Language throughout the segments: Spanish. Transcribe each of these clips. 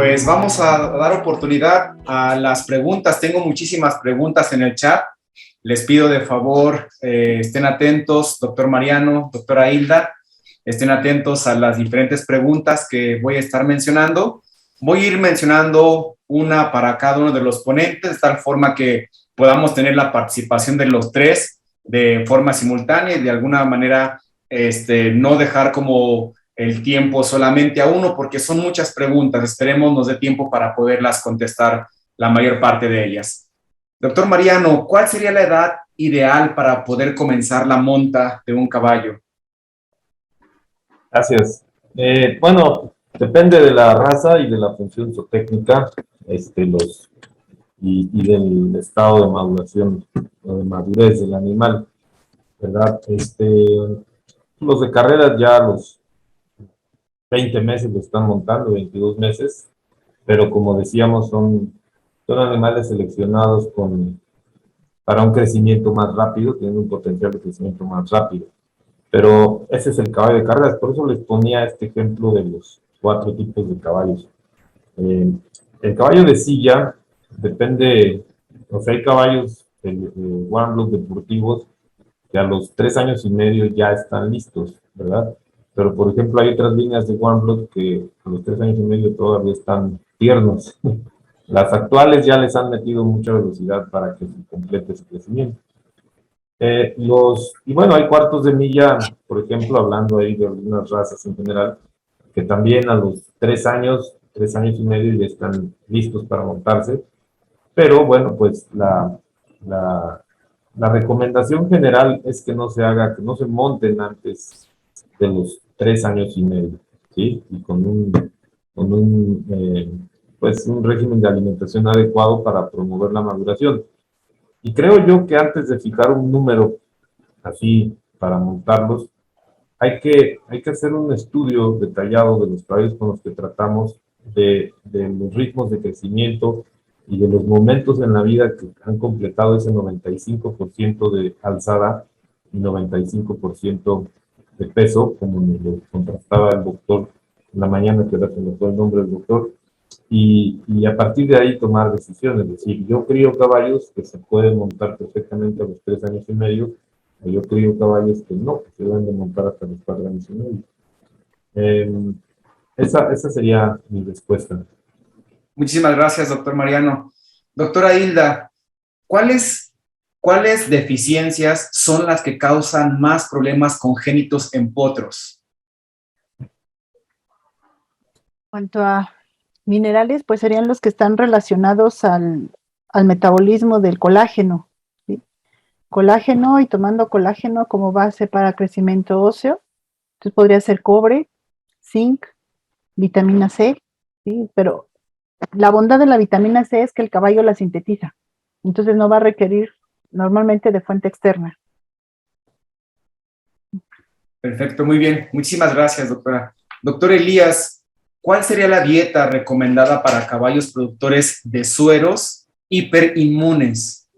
Pues vamos a dar oportunidad a las preguntas. Tengo muchísimas preguntas en el chat. Les pido de favor, estén atentos, doctor Mariano, doctora Hilda, estén atentos a las diferentes preguntas que voy a estar mencionando. Voy a ir mencionando una para cada uno de los ponentes, de tal forma que podamos tener la participación de los tres de forma simultánea y de alguna manera no dejar como el tiempo solamente a uno, porque son muchas preguntas. Esperemos nos dé tiempo para poderlas contestar la mayor parte de ellas. Doctor Mariano, ¿cuál sería la edad ideal para poder comenzar la monta de un caballo? Gracias. Bueno, depende de la raza y de la función zootécnica, y del estado de maduración o de madurez del animal, ¿verdad? Los de carreras ya a los 20 meses lo están montando, 22 meses, pero como decíamos, son animales seleccionados para un crecimiento más rápido, tienen un potencial de crecimiento más rápido. Pero ese es el caballo de carreras, por eso les ponía este ejemplo de los 4 tipos de caballos. El caballo de silla depende, o sea, hay caballos de Warmblood deportivos que a los 3 años y medio ya están listos, ¿verdad? Pero, por ejemplo, hay otras líneas de Warmblood que a los 3 años y medio todavía están tiernos. Las actuales ya les han metido mucha velocidad para que se complete ese crecimiento. Y bueno, hay cuartos de milla, por ejemplo, hablando ahí de algunas razas en general, que también a los 3 años y medio ya están listos para montarse. Pero bueno, pues la recomendación general es que no se monten antes de los 3 años y medio, ¿sí? Y pues un régimen de alimentación adecuado para promover la maduración. Y creo yo que antes de fijar un número así para montarlos, hay que hacer un estudio detallado de los caballos con los que tratamos, de los ritmos de crecimiento y de los momentos en la vida que han completado ese 95% de alzada y 95% de peso, como me lo contrastaba el doctor en la mañana, que era que me fue el nombre del doctor, y a partir de ahí tomar decisiones. Es decir, yo crío caballos que se pueden montar perfectamente a los 3 años y medio, o yo crío caballos que no, que se deben de montar hasta los 4 años y medio. Esa sería mi respuesta. Muchísimas gracias, doctor Mariano. Doctora Hilda, ¿cuáles deficiencias son las que causan más problemas congénitos en potros? En cuanto a minerales, pues serían los que están relacionados al metabolismo del colágeno, ¿sí? Colágeno, y tomando colágeno como base para crecimiento óseo, entonces podría ser cobre, zinc, vitamina C, ¿sí? Pero la bondad de la vitamina C es que el caballo la sintetiza, entonces no va a requerir normalmente de fuente externa. Perfecto, muy bien. Muchísimas gracias, doctora. Doctor Elías, ¿cuál sería la dieta recomendada para caballos productores de sueros hiperinmunes?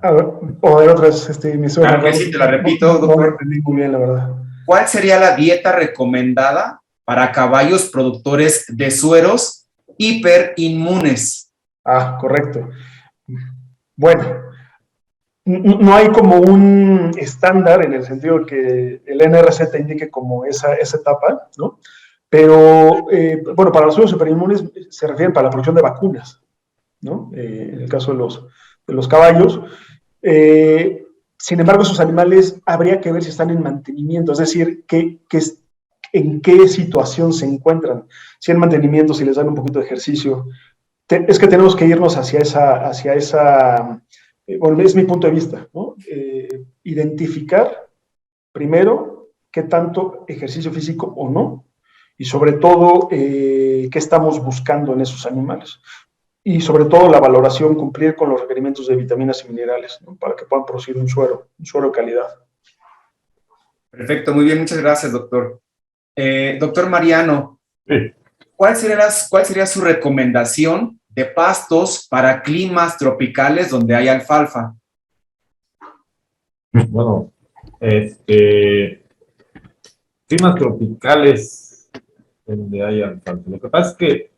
A ver otra vez, me suena. Claro que sí, te la repito, doctor. No lo entendí muy bien, la verdad. ¿Cuál sería la dieta recomendada para caballos productores de sueros hiperinmunes? Ah, correcto. Bueno, no hay como un estándar en el sentido que el NRC te indique como esa etapa, ¿no? Pero, bueno, para los sueros hiperinmunes se refieren para la producción de vacunas, ¿no? En el caso de los caballos. Sin embargo, esos animales habría que ver si están en mantenimiento, es decir, en qué situación se encuentran. Si en mantenimiento, si les dan un poquito de ejercicio. Es que tenemos que irnos hacia esa bueno, es mi punto de vista, ¿no? Identificar primero qué tanto ejercicio físico o no, y sobre todo qué estamos buscando en esos animales. Y sobre todo la valoración, cumplir con los requerimientos de vitaminas y minerales, ¿no? Para que puedan producir un suero de calidad. Perfecto, muy bien, muchas gracias, doctor. Doctor Mariano, Sí. ¿cuál sería su recomendación de pastos para climas tropicales donde hay alfalfa? Bueno, climas tropicales, donde hay alfalfa. Lo que pasa es que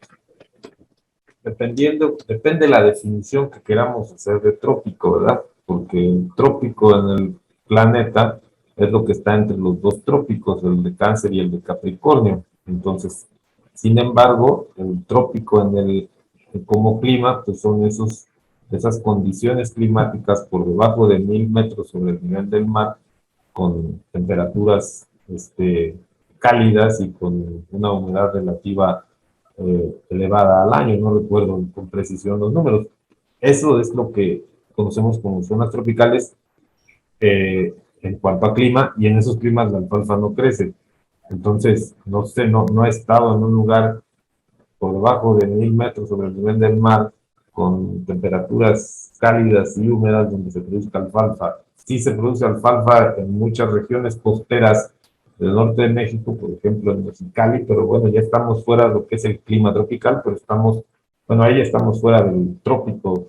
depende de la definición que queramos hacer de trópico, ¿verdad? Porque el trópico en el planeta es lo que está entre los dos trópicos, el de Cáncer y el de Capricornio. Entonces, sin embargo, el trópico como clima, pues son esas condiciones climáticas por debajo de 1000 metros sobre el nivel del mar, con temperaturas cálidas y con una humedad relativa elevada al año, no recuerdo con precisión los números. Eso es lo que conocemos como zonas tropicales en cuanto a clima, y en esos climas la alfalfa no crece. Entonces, no sé, no he estado en un lugar por debajo de 1000 metros sobre el nivel del mar, con temperaturas cálidas y húmedas donde se produzca alfalfa. Sí se produce alfalfa en muchas regiones costeras del norte de México, por ejemplo en Mexicali, pero bueno, ya estamos fuera de lo que es el clima tropical, pero ahí estamos fuera del trópico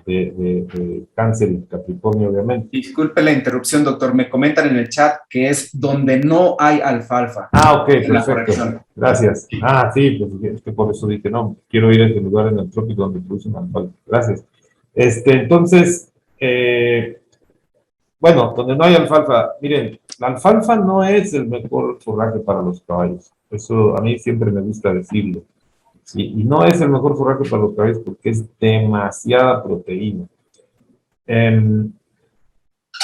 de Cáncer y Capricornio, obviamente. Disculpe la interrupción, doctor. Me comentan en el chat que es donde no hay alfalfa. Ah, ok, En la perfecto. corrección. Gracias. Ah, sí, pues es que por eso dije, no, quiero ir a ese lugar en el trópico donde producen alfalfa. Gracias. Entonces, bueno, donde no hay alfalfa, miren, la alfalfa no es el mejor forraje para los caballos. Eso a mí siempre me gusta decirlo. Sí, y no es el mejor forraje para los caballos porque es demasiada proteína. Em,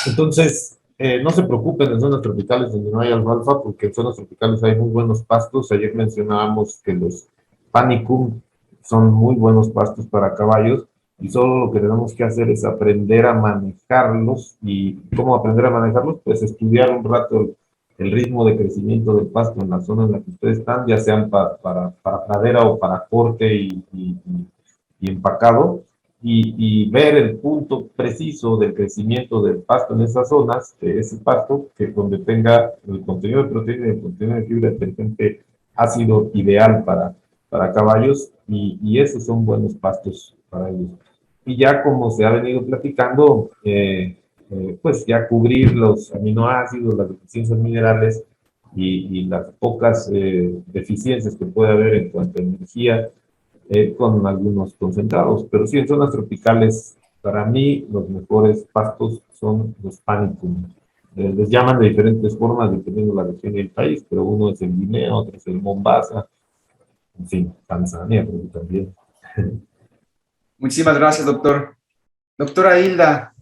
entonces, no se preocupen en zonas tropicales donde no hay alfalfa, porque en zonas tropicales hay muy buenos pastos. Ayer mencionábamos que los panicum son muy buenos pastos para caballos, y solo lo que tenemos que hacer es aprender a manejarlos. ¿Y cómo aprender a manejarlos? Pues estudiar un rato el ritmo de crecimiento del pasto en la zona en la que ustedes están, ya sean para pradera o para corte y empacado, y ver el punto preciso del crecimiento del pasto en esas zonas, de ese pasto, que donde tenga el contenido de proteína y el contenido de fibra detergente ácido ideal para caballos, y esos son buenos pastos para ellos. Y ya como se ha venido platicando, pues ya cubrir los aminoácidos, las deficiencias minerales y las pocas deficiencias que puede haber en cuanto a energía, con algunos concentrados. Pero sí, en zonas tropicales, para mí, los mejores pastos son los panicum. Les llaman de diferentes formas dependiendo de la región y el país, pero uno es el Guinea, otro es el Mombasa, en fin, Tanzania, creo que también. Muchísimas gracias, doctor. Doctora Hilda,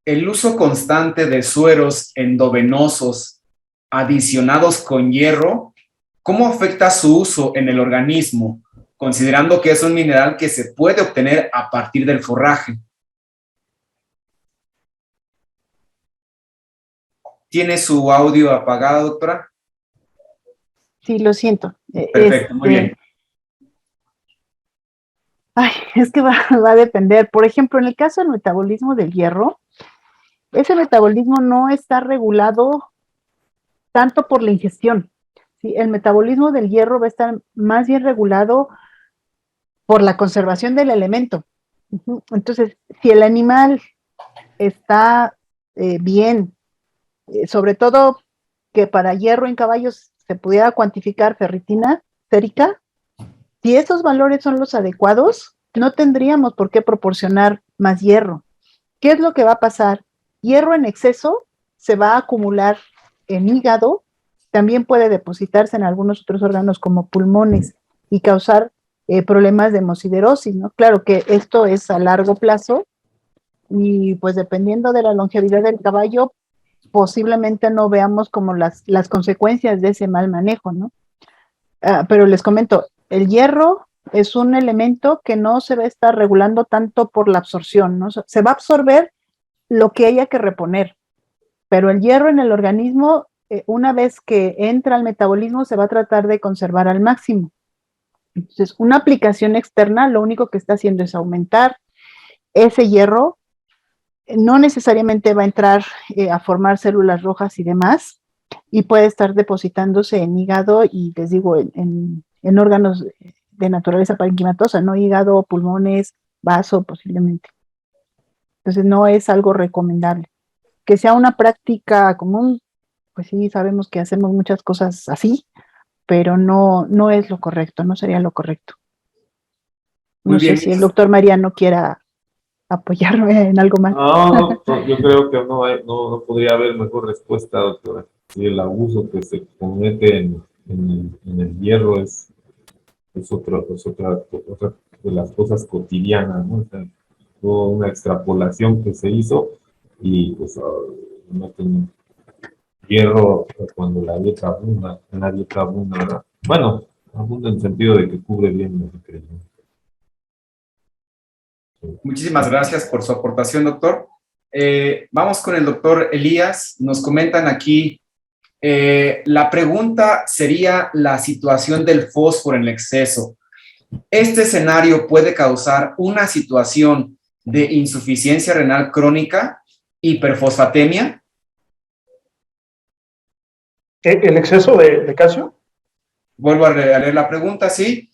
el uso constante de sueros endovenosos adicionados con hierro, ¿cómo afecta su uso en el organismo, considerando que es un mineral que se puede obtener a partir del forraje? ¿Tiene su audio apagado, doctora? Sí, lo siento. Perfecto, muy bien. Ay, es que va a depender. Por ejemplo, en el caso del metabolismo del hierro, ese metabolismo no está regulado tanto por la ingestión. ¿Sí? El metabolismo del hierro va a estar más bien regulado por la conservación del elemento. Entonces, si el animal está bien, sobre todo que para hierro en caballos se pudiera cuantificar ferritina férica, si esos valores son los adecuados, no tendríamos por qué proporcionar más hierro. ¿Qué es lo que va a pasar? Hierro en exceso se va a acumular en hígado, también puede depositarse en algunos otros órganos como pulmones y causar problemas de hemosiderosis, ¿no? Claro que esto es a largo plazo y pues dependiendo de la longevidad del caballo, posiblemente no veamos como las consecuencias de ese mal manejo, ¿no? Pero les comento, el hierro es un elemento que no se va a estar regulando tanto por la absorción, ¿no? Se va a absorber lo que haya que reponer, pero el hierro en el organismo, una vez que entra al metabolismo, se va a tratar de conservar al máximo. Entonces, una aplicación externa lo único que está haciendo es aumentar ese hierro, no necesariamente va a entrar a formar células rojas y demás, y puede estar depositándose en hígado y, les digo, en órganos de naturaleza parenquimatosa, ¿no? Hígado, pulmones, vaso, posiblemente. Entonces, no es algo recomendable. Que sea una práctica común, pues sí, sabemos que hacemos muchas cosas así, pero no es lo correcto, no sería lo correcto. Muy No sé bien. si el doctor Mariano quiera apoyarme en algo más. No, doctor, yo creo que no podría haber mejor respuesta, doctora. Si el abuso que se comete en el hierro es otra de las cosas cotidianas, ¿no? O sea, fue una extrapolación que se hizo y pues meten hierro cuando la dieta abunda, en la dieta abunda, ¿verdad? Bueno, abunda en el sentido de que cubre bien los nutrientes. Muchísimas gracias por su aportación, doctor. Vamos con el doctor Elías. Nos comentan aquí, la pregunta sería la situación del fósforo en exceso. ¿Este escenario puede causar una situación de insuficiencia renal crónica, hiperfosfatemia? ¿El exceso de calcio? Vuelvo a leer la pregunta, sí.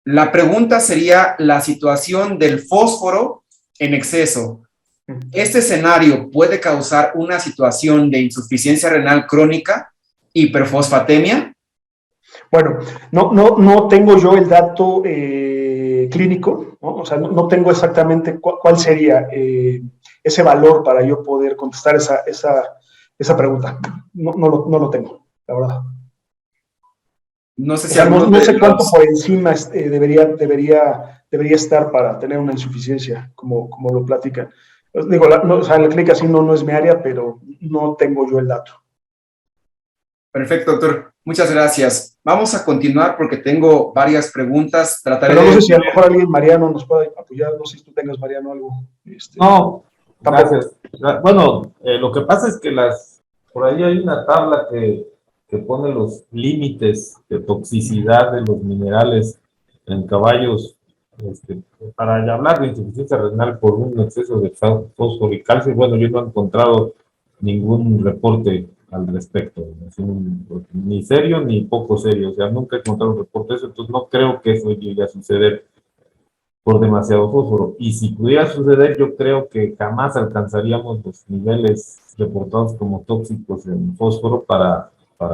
La pregunta sería la situación del fósforo en exceso. ¿Este escenario puede causar una situación de insuficiencia renal crónica, hiperfosfatemia? Bueno, no tengo yo el dato clínico, ¿no? O sea, no tengo exactamente cuál sería ese valor para yo poder contestar esa pregunta. No lo tengo, la verdad. No sé O si sea, alguno no de sé cuánto los... por encima debería estar para tener una insuficiencia, como lo platican. Digo, o sea, en la clínica sí no es mi área, pero no tengo yo el dato. Perfecto, doctor. Muchas gracias. Vamos a continuar porque tengo varias preguntas. Trataré Pero no sé de... si a lo mejor alguien, Mariano, nos puede apoyar. No sé si tú tengas, Mariano, algo. No, Tampoco. gracias. Bueno, lo que pasa es que por ahí hay una tabla que pone los límites de toxicidad de los minerales en caballos, para hablar de insuficiencia renal por un exceso de fósforo y calcio. Bueno, yo no he encontrado ningún reporte al respecto, ni serio ni poco serio. O sea, nunca he encontrado un reporte de eso, entonces no creo que eso llegue a suceder por demasiado fósforo. Y si pudiera suceder, yo creo que jamás alcanzaríamos los niveles reportados como tóxicos en fósforo para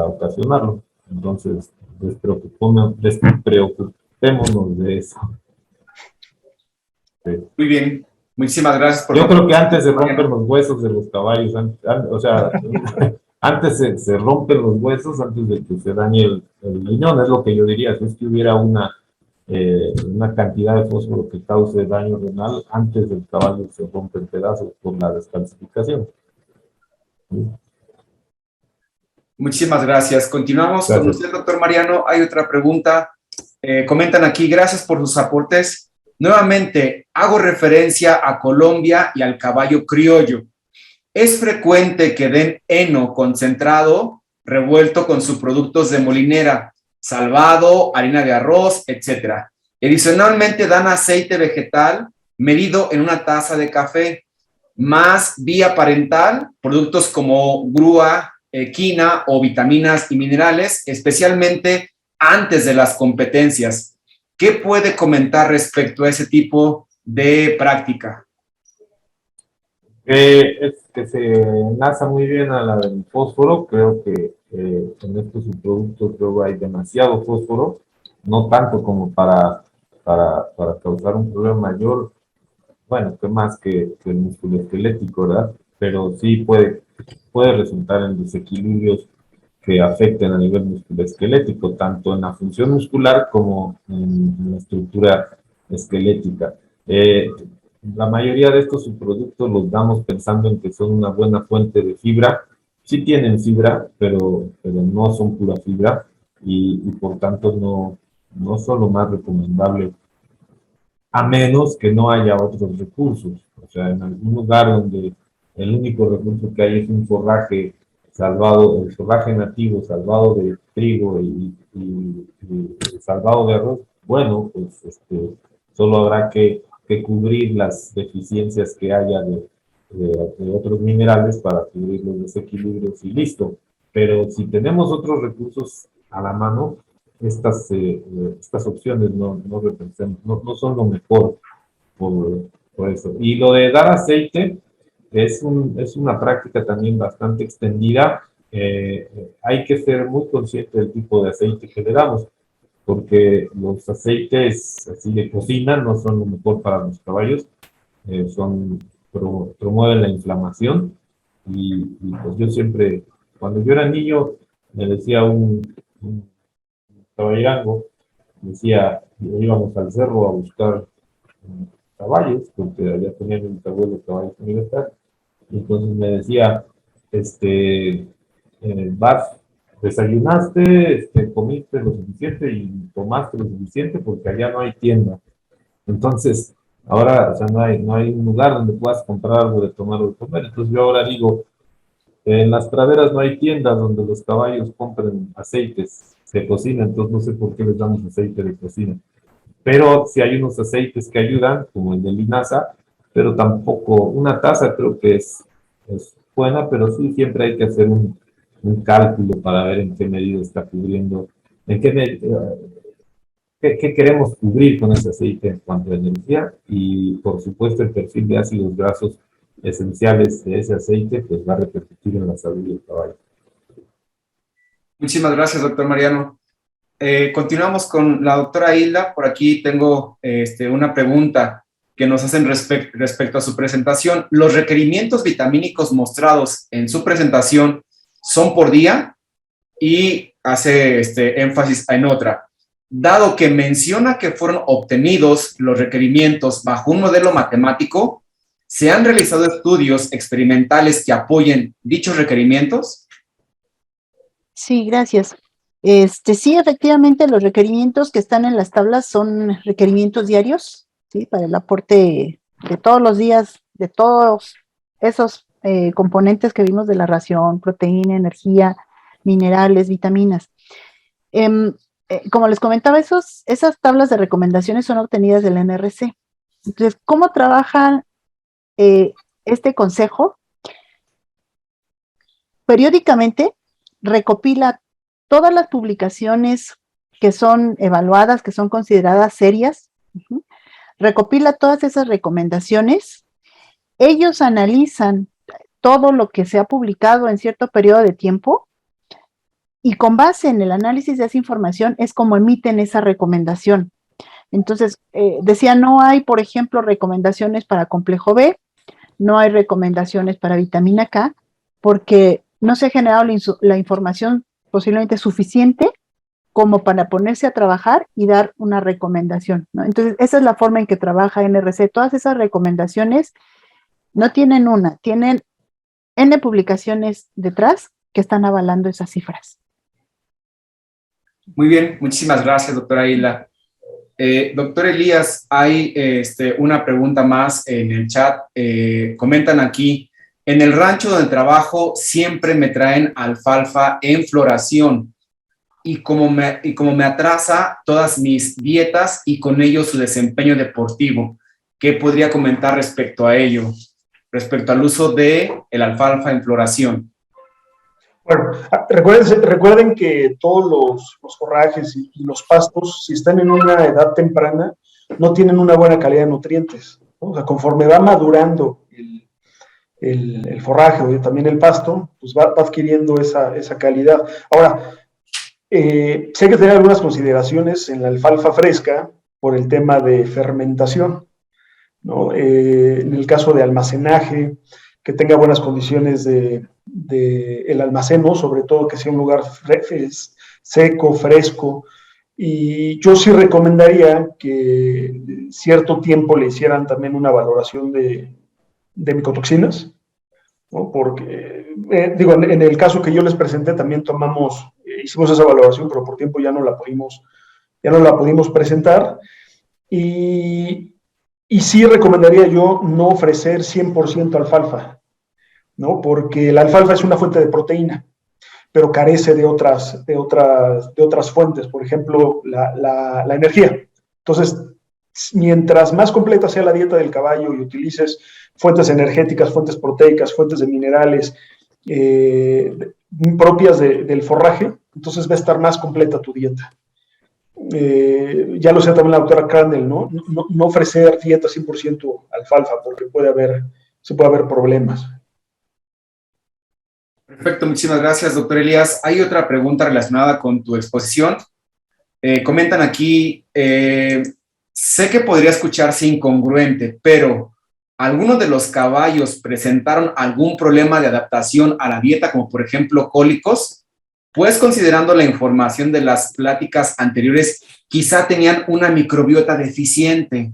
ocasionarlo. Entonces, despreocupémonos de eso. Sí. Muy bien. Muchísimas gracias por Yo su creo que aportación. antes se rompen los huesos de los caballos, o sea, antes se rompen los huesos antes de que se dañe el riñón, es lo que yo diría. Si es que hubiera una cantidad de fósforo que cause daño renal, antes del caballo se rompe en pedazos por la descalcificación. ¿Sí? Muchísimas gracias. Continuamos con Gracias. usted, doctor Mariano. Hay otra pregunta. Comentan aquí, gracias por sus aportes. Nuevamente, hago referencia a Colombia y al caballo criollo. Es frecuente que den heno concentrado revuelto con subproductos de molinera, salvado, harina de arroz, etc. Adicionalmente dan aceite vegetal medido en una taza de café, más vía parental, productos como grúa, quina o vitaminas y minerales, especialmente antes de las competencias. ¿Qué puede comentar respecto a ese tipo de práctica? Es que se enlaza muy bien a la del fósforo. Creo que en estos subproductos luego hay demasiado fósforo, no tanto como para causar un problema mayor. Bueno, que más que el músculo esquelético, ¿verdad? Pero sí puede resultar en desequilibrios que afecten a nivel musculoesquelético, tanto en la función muscular como en la estructura esquelética. La mayoría de estos subproductos los damos pensando en que son una buena fuente de fibra. Sí tienen fibra, pero no son pura fibra y por tanto no son lo más recomendable, a menos que no haya otros recursos. O sea, en algún lugar donde el único recurso que hay es un forraje salvado, el forraje nativo salvado de trigo y salvado de arroz, bueno, pues solo habrá que cubrir las deficiencias que haya de otros minerales para cubrir los desequilibrios y listo. Pero si tenemos otros recursos a la mano, estas opciones no son lo mejor por eso. Y lo de dar aceite es una práctica también bastante extendida. hay que ser muy consciente del tipo de aceite que le damos, porque los aceites así de cocina no son lo mejor para los caballos, promueven la inflamación pues yo siempre, cuando yo era niño, me decía un caballerango, decía, íbamos al cerro a buscar caballos, porque allá tenían mis abuelos caballos en libertad, y entonces me decía, vas, desayunaste, comiste lo suficiente y tomaste lo suficiente porque allá no hay tienda. Entonces, ahora, o sea, no hay un lugar donde puedas comprar algo de tomar o de comer. Entonces yo ahora digo, en las praderas no hay tiendas donde los caballos compren aceites de cocina, entonces no sé por qué les damos aceite de cocina. Pero si hay unos aceites que ayudan, como el de linaza, pero tampoco, una taza creo que es buena, pero sí siempre hay que hacer un cálculo para ver en qué medida está cubriendo, qué queremos cubrir con ese aceite en cuanto a energía y por supuesto el perfil de ácidos grasos esenciales de ese aceite pues va a repercutir en la salud del caballo. Muchísimas gracias, doctor Mariano. Continuamos con la doctora Hilda. Por aquí tengo una pregunta que nos hacen respecto a su presentación. ¿Los requerimientos vitamínicos mostrados en su presentación son por día? Y hace énfasis en otra. Dado que menciona que fueron obtenidos los requerimientos bajo un modelo matemático, ¿se han realizado estudios experimentales que apoyen dichos requerimientos? Sí, gracias. Sí, efectivamente, los requerimientos que están en las tablas son requerimientos diarios, ¿sí? Para el aporte de todos los días, de todos esos componentes que vimos de la ración, proteína, energía, minerales, vitaminas. Como les comentaba, esas tablas de recomendaciones son obtenidas del NRC. Entonces, ¿cómo trabaja este consejo? Periódicamente recopila todas las publicaciones que son evaluadas, que son consideradas serias, recopila todas esas recomendaciones, ellos analizan todo lo que se ha publicado en cierto periodo de tiempo y con base en el análisis de esa información es como emiten esa recomendación. Entonces, decía, no hay, por ejemplo, recomendaciones para complejo B, no hay recomendaciones para vitamina K, porque no se ha generado la información posiblemente suficiente como para ponerse a trabajar y dar una recomendación, ¿no? Entonces, esa es la forma en que trabaja NRC. Todas esas recomendaciones no tienen una, tienen N publicaciones detrás que están avalando esas cifras. Muy bien, muchísimas gracias, doctora Hilda. Doctor Elías, hay una pregunta más en el chat. Comentan aquí, en el rancho donde trabajo siempre me traen alfalfa en floración y como me atrasa todas mis dietas y con ello su desempeño deportivo. ¿Qué podría comentar respecto a ello? Respecto al uso de el alfalfa en floración. Bueno, recuerden que todos los forrajes y los pastos, si están en una edad temprana, no tienen una buena calidad de nutrientes, ¿no? O sea, conforme va madurando el forraje o también el pasto, pues va adquiriendo esa calidad. Ahora, sí hay que tener algunas consideraciones en la alfalfa fresca por el tema de fermentación, ¿no? En el caso de almacenaje, que tenga buenas condiciones de el almacén, sobre todo que sea un lugar seco, fresco, y yo sí recomendaría que cierto tiempo le hicieran también una valoración de micotoxinas, ¿no? Porque, digo, en el caso que yo les presenté también hicimos esa valoración, pero por tiempo ya no la pudimos presentar, y sí recomendaría yo no ofrecer 100% alfalfa, ¿no? Porque la alfalfa es una fuente de proteína, pero carece de otras fuentes, por ejemplo, la energía. Entonces, mientras más completa sea la dieta del caballo y utilices fuentes energéticas, fuentes proteicas, fuentes de minerales propias del forraje, entonces va a estar más completa tu dieta. Ya lo sé también la doctora Crandall, ¿no? No ofrecer dieta 100% alfalfa porque se puede haber problemas. Perfecto, muchísimas gracias, doctor Elías. Hay otra pregunta relacionada con tu exposición. Comentan aquí, sé que podría escucharse incongruente, pero ¿algunos de los caballos presentaron algún problema de adaptación a la dieta, como por ejemplo cólicos? Pues considerando la información de las pláticas anteriores, quizá tenían una microbiota deficiente.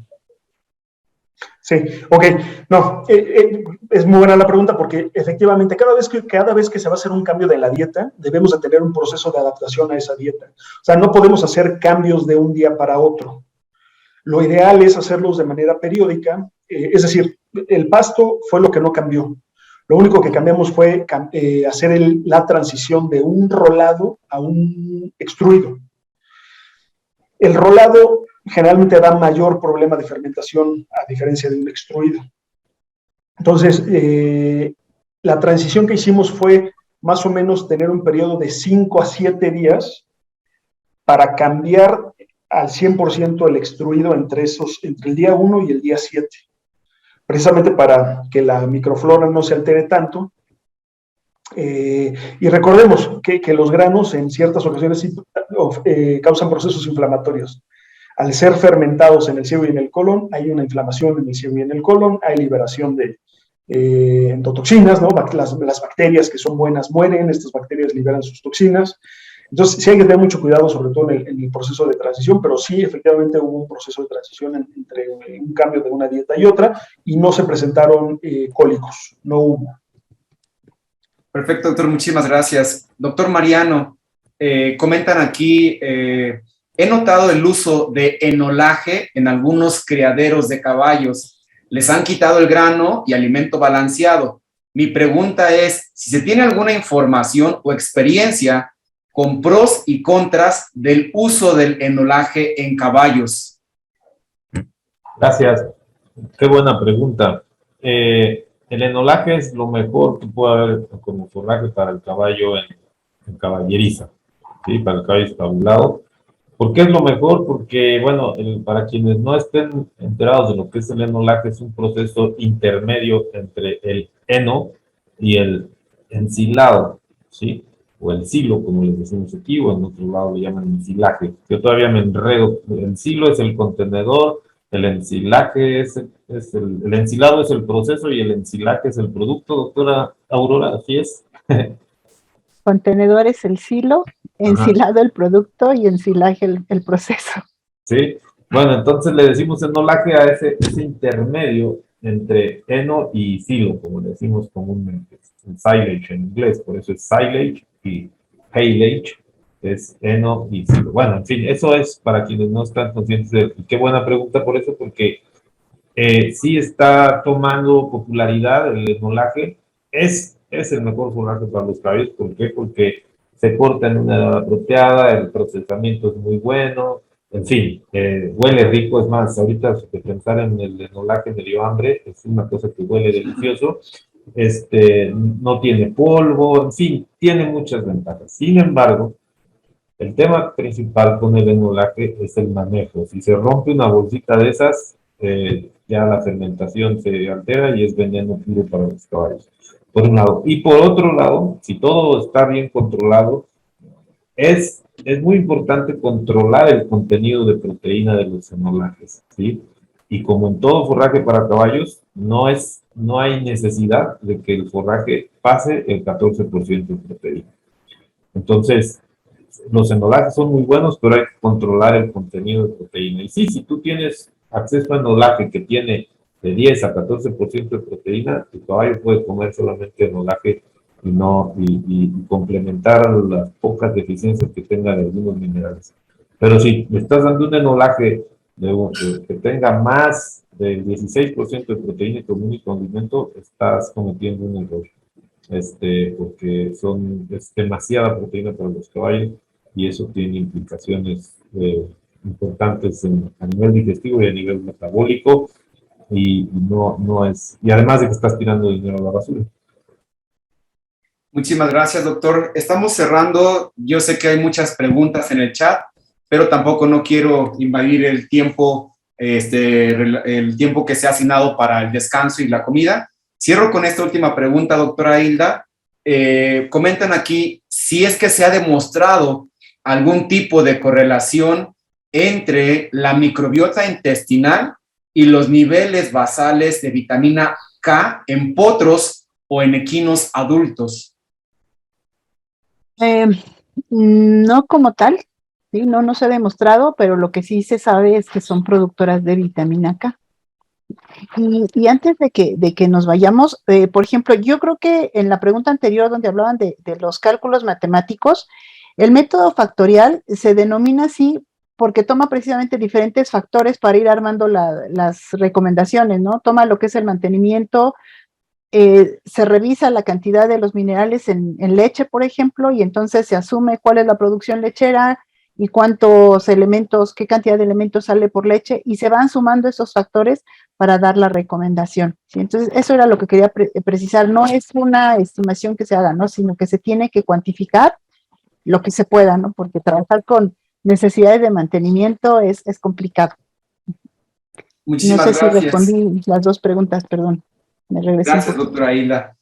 Sí, ok. No, es muy buena la pregunta porque efectivamente cada vez que se va a hacer un cambio de la dieta, debemos de tener un proceso de adaptación a esa dieta. O sea, no podemos hacer cambios de un día para otro. Lo ideal es hacerlos de manera periódica, es decir, el pasto fue lo que no cambió. Lo único que cambiamos fue hacer la transición de un rolado a un extruido. El rolado generalmente da mayor problema de fermentación a diferencia de un extruido. Entonces, la transición que hicimos fue más o menos tener un periodo de 5 a 7 días para cambiar al 100% el extruido entre el día 1 y el día 7, precisamente para que la microflora no se altere tanto. Y recordemos que los granos en ciertas ocasiones causan procesos inflamatorios. Al ser fermentados en el ciego y en el colon, hay una inflamación en el ciego y en el colon, hay liberación de endotoxinas, ¿no? Las bacterias que son buenas mueren, estas bacterias liberan sus toxinas. Entonces, sí hay que tener mucho cuidado, sobre todo en el proceso de transición, pero sí, efectivamente hubo un proceso de transición entre un cambio de una dieta y otra, y no se presentaron cólicos, no hubo. Perfecto, doctor, muchísimas gracias. Doctor Mariano, comentan aquí, he notado el uso de enolaje en algunos criaderos de caballos. Les han quitado el grano y alimento balanceado. Mi pregunta es si se tiene alguna información o experiencia con pros y contras del uso del enolaje en caballos. Gracias. Qué buena pregunta. El enolaje es lo mejor que puede haber como forraje para el caballo en caballeriza, ¿sí? Para el caballo estabulado. ¿Por qué es lo mejor? Porque, bueno, para quienes no estén enterados de lo que es el enolaje, es un proceso intermedio entre el heno y el ensilado, ¿sí? O el silo, como les decimos aquí, o en otro lado le llaman ensilaje. Yo todavía me enredo. El silo es el contenedor, el ensilaje el ensilado es el proceso y el ensilaje es el producto, doctora Aurora, ¿así es? Contenedor es el silo, ensilado el producto y ensilaje el proceso. Sí, bueno, entonces le decimos enolaje a ese intermedio entre heno y silo, como le decimos comúnmente, el silage en inglés, por eso es silage y haylage, es heno y silo. Bueno, en fin, eso es para quienes no están conscientes de... Qué buena pregunta por eso, porque sí está tomando popularidad el enolaje, es el mejor forraje para los caballos. ¿Por qué? Porque se corta en una edad apropiada, el procesamiento es muy bueno, en fin, huele rico. Es más, ahorita de pensar en el enolaje me dio hambre, es una cosa que huele delicioso, no tiene polvo, en fin, tiene muchas ventajas. Sin embargo, el tema principal con el enolaje es el manejo. Si se rompe una bolsita de esas, ya la fermentación se altera y es veneno puro para los caballos, por un lado. Y por otro lado, si todo está bien controlado, es muy importante controlar el contenido de proteína de los enolajes, ¿sí? Y como en todo forraje para caballos, no hay necesidad de que el forraje pase el 14% de proteína. Entonces, los enolajes son muy buenos, pero hay que controlar el contenido de proteína. Y sí, si tú tienes acceso a enolaje que tiene de 10 a 14% de proteína, tu caballo puede comer solamente enolaje y complementar las pocas deficiencias que tenga de algunos minerales. Pero si me estás dando un enolaje que tenga más del 16% de proteína como único alimento, estás cometiendo un error. Porque es demasiada proteína para los caballos y eso tiene implicaciones importantes a nivel digestivo y a nivel metabólico y además de que estás tirando dinero a la basura. Muchísimas gracias, doctor. Estamos cerrando. Yo sé que hay muchas preguntas en el chat, pero tampoco no quiero invadir el tiempo que se ha asignado para el descanso y la comida. Cierro con esta última pregunta, doctora Hilda. comentan aquí si es que se ha demostrado algún tipo de correlación entre la microbiota intestinal y los niveles basales de vitamina K en potros o en equinos adultos. No como tal, ¿sí? No se ha demostrado, pero lo que sí se sabe es que son productoras de vitamina K. Y antes de que nos vayamos, por ejemplo, yo creo que en la pregunta anterior donde hablaban de los cálculos matemáticos, el método factorial se denomina así porque toma precisamente diferentes factores para ir armando las recomendaciones, ¿no? Toma lo que es el mantenimiento, se revisa la cantidad de los minerales en leche, por ejemplo, y entonces se asume cuál es la producción lechera y cuántos elementos, qué cantidad de elementos sale por leche, y se van sumando esos factores para dar la recomendación, ¿sí? Entonces, eso era lo que quería precisar, no es una estimación que se haga, ¿no? Sino que se tiene que cuantificar lo que se pueda, ¿no? Porque trabajar con necesidades de mantenimiento es complicado. Muchísimas no sé gracias. si respondí las dos preguntas, perdón. Me regresé Gracias, doctora Hilda.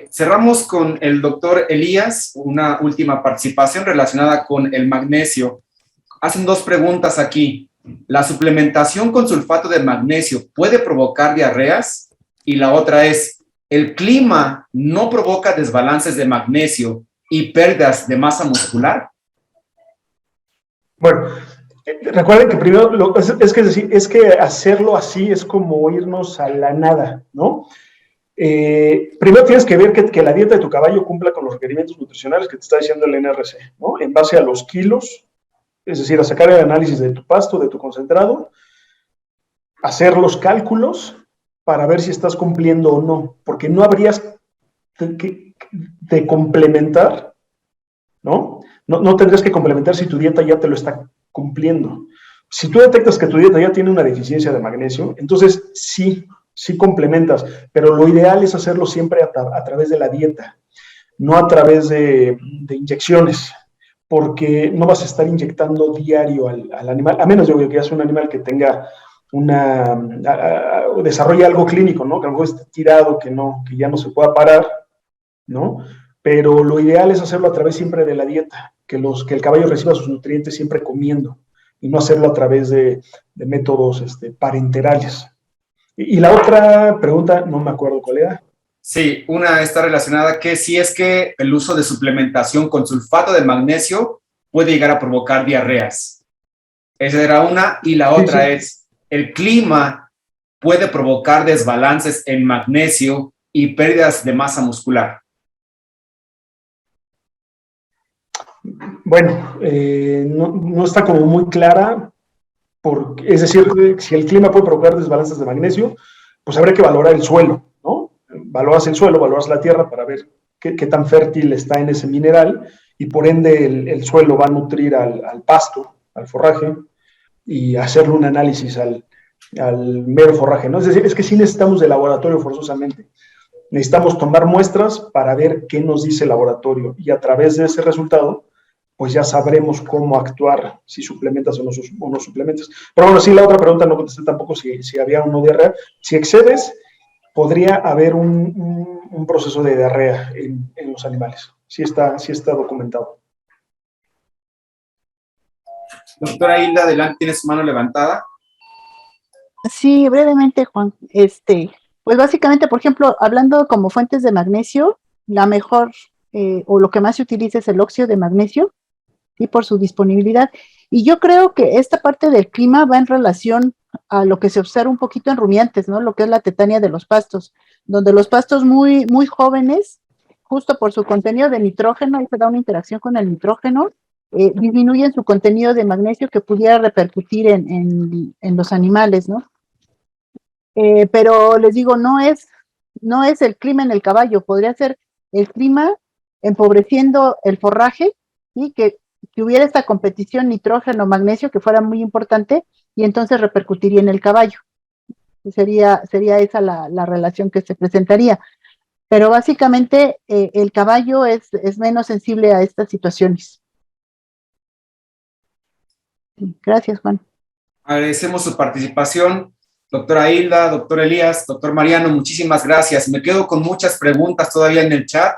Cerramos con el doctor Elías, una última participación relacionada con el magnesio. Hacen dos preguntas aquí. ¿La suplementación con sulfato de magnesio puede provocar diarreas? Y la otra es, ¿el clima no provoca desbalances de magnesio y pérdidas de masa muscular? Bueno, recuerden que primero, es que hacerlo así es como irnos a la nada, ¿no? Primero tienes que ver que la dieta de tu caballo cumpla con los requerimientos nutricionales que te está diciendo el NRC, ¿no? En base a los kilos, es decir, a sacar el análisis de tu pasto, de tu concentrado, hacer los cálculos para ver si estás cumpliendo o no, porque no habrías de complementar, ¿no? No tendrías que complementar si tu dieta ya te lo está cumpliendo. Si tú detectas que tu dieta ya tiene una deficiencia de magnesio, entonces sí complementas, pero lo ideal es hacerlo siempre a través de la dieta, no a través de inyecciones, porque no vas a estar inyectando diario al animal, a menos de que sea un animal que tenga desarrolle algo clínico, ¿no? Que a lo mejor esté tirado, que ya no se pueda parar, ¿no? Pero lo ideal es hacerlo a través siempre de la dieta, que el caballo reciba sus nutrientes siempre comiendo, y no hacerlo a través de métodos parenterales. Y la otra pregunta, no me acuerdo cuál era. Sí, una está relacionada que si es que el uso de suplementación con sulfato de magnesio puede llegar a provocar diarreas. Esa era una, y la otra es, ¿el clima puede provocar desbalances en magnesio y pérdidas de masa muscular? Bueno, no está como muy clara, es decir, si el clima puede provocar desbalances de magnesio, pues habría que valorar el suelo, ¿no? Valoras el suelo, valoras la tierra para ver qué tan fértil está en ese mineral, y por ende el suelo va a nutrir al pasto, al forraje, y hacerle un análisis al mero forraje, ¿no? Es decir, es que sí necesitamos de laboratorio forzosamente. Necesitamos tomar muestras para ver qué nos dice el laboratorio, y a través de ese resultado, pues ya sabremos cómo actuar, si suplementas o no suplementas. Pero bueno, sí, la otra pregunta no contesté tampoco si había o no diarrea. Si excedes, podría haber un proceso de diarrea en los animales. Sí está documentado. Doctora Hilda, adelante, tiene su mano levantada. Sí, brevemente, Juan. Pues básicamente, por ejemplo, hablando como fuentes de magnesio, la mejor o lo que más se utiliza es el óxido de magnesio, y por su disponibilidad. Y yo creo que esta parte del clima va en relación a lo que se observa un poquito en rumiantes, ¿no? Lo que es la tetania de los pastos, donde los pastos muy, muy jóvenes, justo por su contenido de nitrógeno, ahí se da una interacción con el nitrógeno, disminuyen su contenido de magnesio que pudiera repercutir en los animales, ¿no? Pero les digo, no es el clima en el caballo, podría ser el clima empobreciendo el forraje, ¿sí? Que hubiera esta competición nitrógeno-magnesio que fuera muy importante, y entonces repercutiría en el caballo. Sería esa la relación que se presentaría. Pero básicamente el caballo es menos sensible a estas situaciones. Gracias, Juan. Agradecemos su participación, doctora Hilda, doctor Elías, doctor Mariano, muchísimas gracias. Me quedo con muchas preguntas todavía en el chat.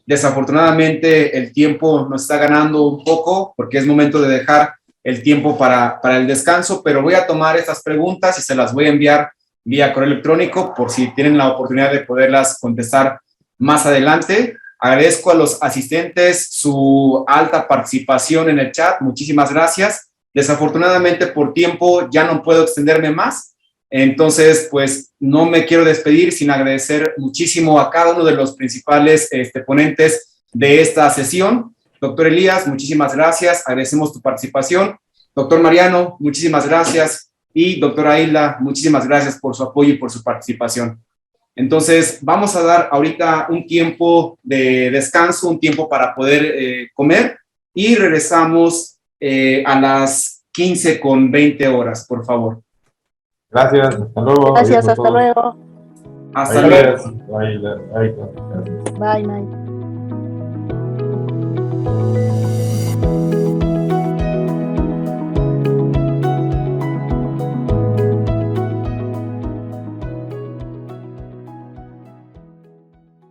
Desafortunadamente el tiempo nos está ganando un poco porque es momento de dejar el tiempo para el descanso, pero voy a tomar estas preguntas y se las voy a enviar vía correo electrónico por si tienen la oportunidad de poderlas contestar más adelante. Agradezco a los asistentes su alta participación en el chat. Muchísimas gracias. Desafortunadamente por tiempo ya no puedo extenderme más. Entonces, pues no me quiero despedir sin agradecer muchísimo a cada uno de los principales ponentes de esta sesión. Doctor Elías, muchísimas gracias. Agradecemos tu participación. Doctor Mariano, muchísimas gracias. Y doctora Hilda, muchísimas gracias por su apoyo y por su participación. Entonces, vamos a dar ahorita un tiempo de descanso, un tiempo para poder comer y regresamos a las 15:20, por favor. Gracias, hasta luego. Gracias, hasta luego. Hasta luego. Bye. Bye, bye.